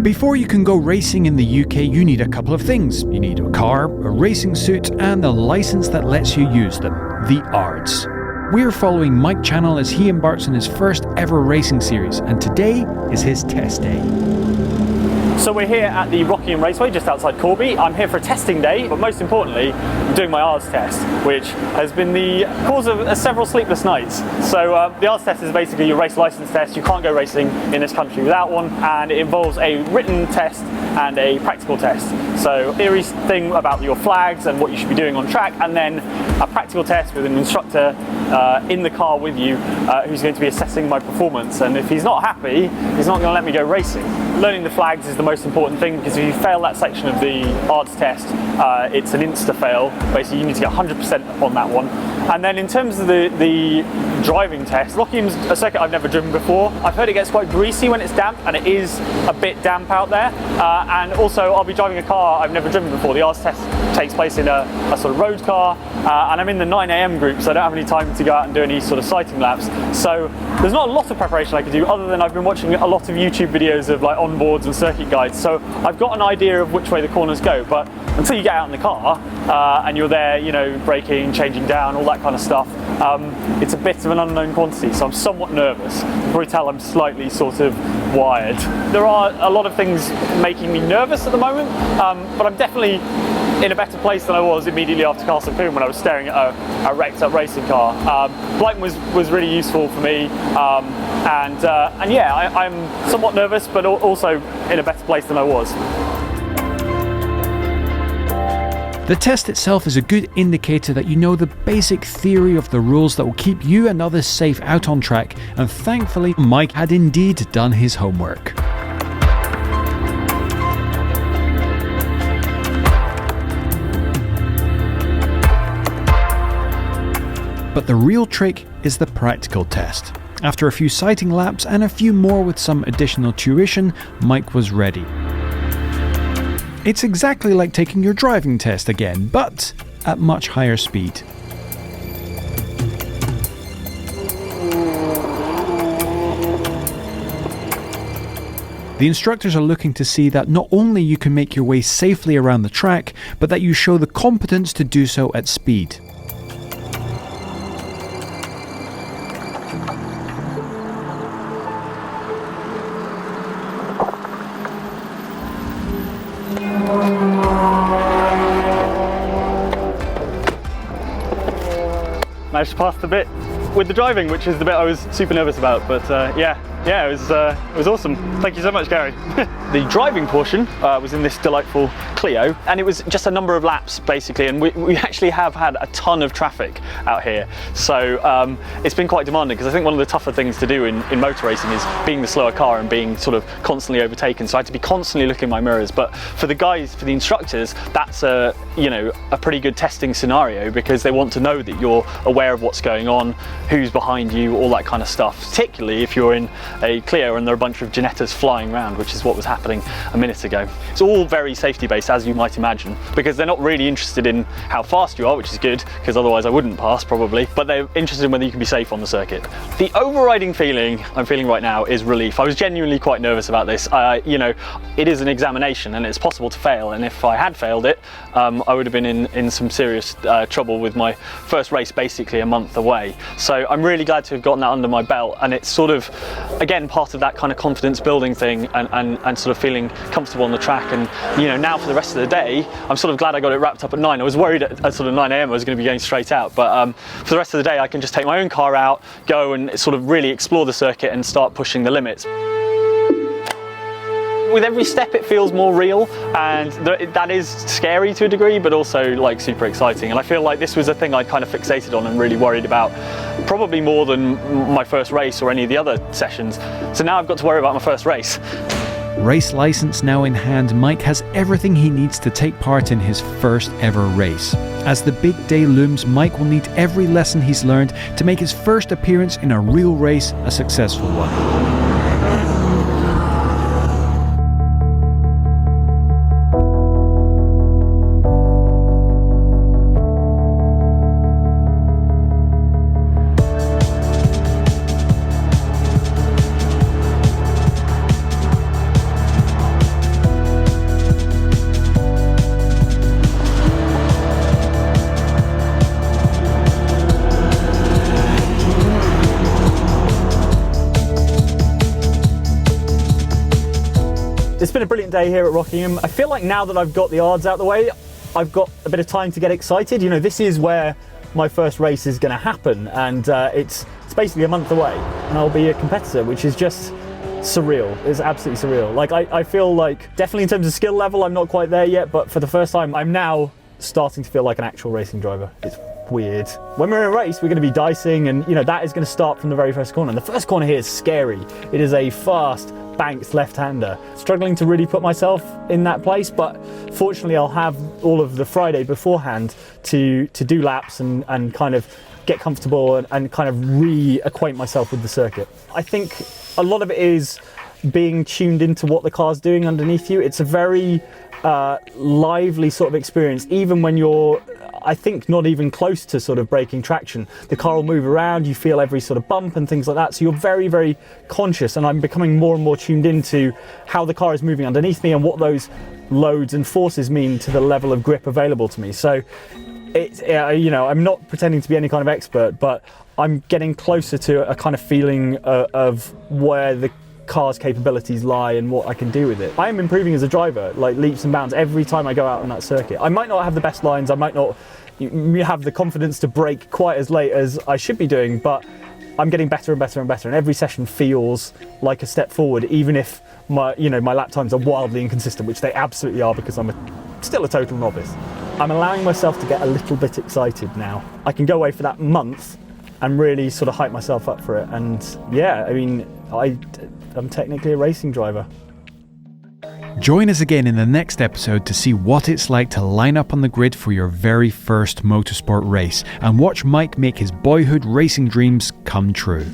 Before you can go racing in the UK, you need a couple of things. You need a car, a racing suit, and a license that lets you use them, the ARDS. We're following Mike's channel as he embarks on his first ever racing series, and today is his test day. So we're here at the Rockingham Raceway just outside Corby. I'm here for a testing day, but most importantly, I'm doing my ARDS test, which has been the cause of several sleepless nights. So the ARDS test is basically your race license test. You can't go racing in this country without one, and it involves a written test and a practical test. So theory thing about your flags and what you should be doing on track, and then a practical test with an instructor in the car with you who's going to be assessing my performance. And if he's not happy, he's not going to let me go racing. Learning the flags is the most important thing, because if you fail that section of the ARDS test, it's an insta-fail. Basically, you need to get 100% on that one. And then in terms of the driving test, Rockingham's a circuit I've never driven before. I've heard it gets quite greasy when it's damp, and it is a bit damp out there. And also, I'll be driving a car I've never driven before. The ARDS test takes place in a sort of road car, and I'm in the 9 AM group, so I don't have any time to go out and do any sort of sighting laps. So there's not a lot of preparation I could do, other than I've been watching a lot of YouTube videos of like onboards and circuit guides. So I've got an idea of which way the corners go, but until you get out in the car and you're there, you know, braking, changing down, all that kind of stuff, it's a bit of an unknown quantity, so I'm somewhat nervous. You can probably tell I'm slightly sort of wired. There are a lot of things making me nervous at the moment, but I'm definitely in a better place than I was immediately after Castle Coombe when I was staring at a wrecked up racing car. Brighton was really useful for me, and yeah, I'm somewhat nervous, but also in a better place than I was. The test itself is a good indicator that you know the basic theory of the rules that will keep you and others safe out on track, and thankfully Mike had indeed done his homework. But the real trick is the practical test. After a few sighting laps and a few more with some additional tuition, Mike was ready. It's exactly like taking your driving test again, but at much higher speed. The instructors are looking to see that not only you can make your way safely around the track, but that you show the competence to do so at speed. Managed to pass the bit with the driving, which is the bit I was super nervous about, but yeah, it was awesome. Thank you so much, Gary. The driving portion was in this delightful Clio, and it was just a number of laps basically, and we actually have had a ton of traffic out here, so it's been quite demanding, because I think one of the tougher things to do in motor racing is being the slower car and being sort of constantly overtaken, so I had to be constantly looking in my mirrors. But for the guys, for the instructors, that's a pretty good testing scenario, because they want to know that you're aware of what's going on, who's behind you, all that kind of stuff, particularly if you're in a Clio and there are a bunch of Ginettas flying around, which is what was happening a minute ago. It's all very safety based, as you might imagine, because they're not really interested in how fast you are, which is good, because otherwise I wouldn't pass probably, but they're interested in whether you can be safe on the circuit. The overriding feeling I'm feeling right now is relief. I was genuinely quite nervous about this. It is an examination and it's possible to fail, and if I had failed it, I would have been in some serious trouble with my first race basically a month away. So I'm really glad to have gotten that under my belt, and it's sort of, again, part of that kind of confidence building thing, and sort of feeling comfortable on the track. And now for the rest of the day, I'm sort of glad I got it wrapped up at 9. I was worried at sort of 9 AM I was going to be going straight out, but for the rest of the day I can just take my own car out, go and sort of really explore the circuit and start pushing the limits. With every step it feels more real, and that is scary to a degree, but also like super exciting. And I feel like this was a thing I'd kind of fixated on and really worried about, probably more than my first race or any of the other sessions. So now I've got to worry about my first race. Race license now in hand, Mike has everything he needs to take part in his first ever race. As the big day looms, Mike will need every lesson he's learned to make his first appearance in a real race a successful one. It's been a brilliant day here at Rockingham. I feel like now that I've got the ARDS out the way, I've got a bit of time to get excited. You know, this is where my first race is going to happen, and it's basically a month away, and I'll be a competitor, which is just surreal. It's absolutely surreal. Like, I feel like, definitely in terms of skill level, I'm not quite there yet, but for the first time, I'm now starting to feel like an actual racing driver. It's weird. When we're in a race, we're going to be dicing, and you know, that is going to start from the very first corner. And the first corner here is scary. It is a fast, banked left-hander. Struggling to really put myself in that place, but fortunately I'll have all of the Friday beforehand to do laps and kind of get comfortable and kind of reacquaint myself with the circuit. I think a lot of it is being tuned into what the car's doing underneath you. It's a very lively sort of experience, even when you're, I think, not even close to sort of breaking traction. The car will move around, you feel every sort of bump and things like that, so you're very, very conscious, and I'm becoming more and more tuned into how the car is moving underneath me and what those loads and forces mean to the level of grip available to me. So it's, you know, I'm not pretending to be any kind of expert, but I'm getting closer to a kind of feeling of where the car's capabilities lie and what I can do with it. I am improving as a driver, like leaps and bounds, every time I go out on that circuit. I might not have the best lines, I might not have the confidence to brake quite as late as I should be doing, but I'm getting better and better and better, and every session feels like a step forward, even if my lap times are wildly inconsistent, which they absolutely are, because I'm still a total novice. I'm allowing myself to get a little bit excited now. I can go away for that month and really sort of hype myself up for it, and yeah, I mean, I'm technically a racing driver. Join us again in the next episode to see what it's like to line up on the grid for your very first motorsport race, and watch Mike make his boyhood racing dreams come true.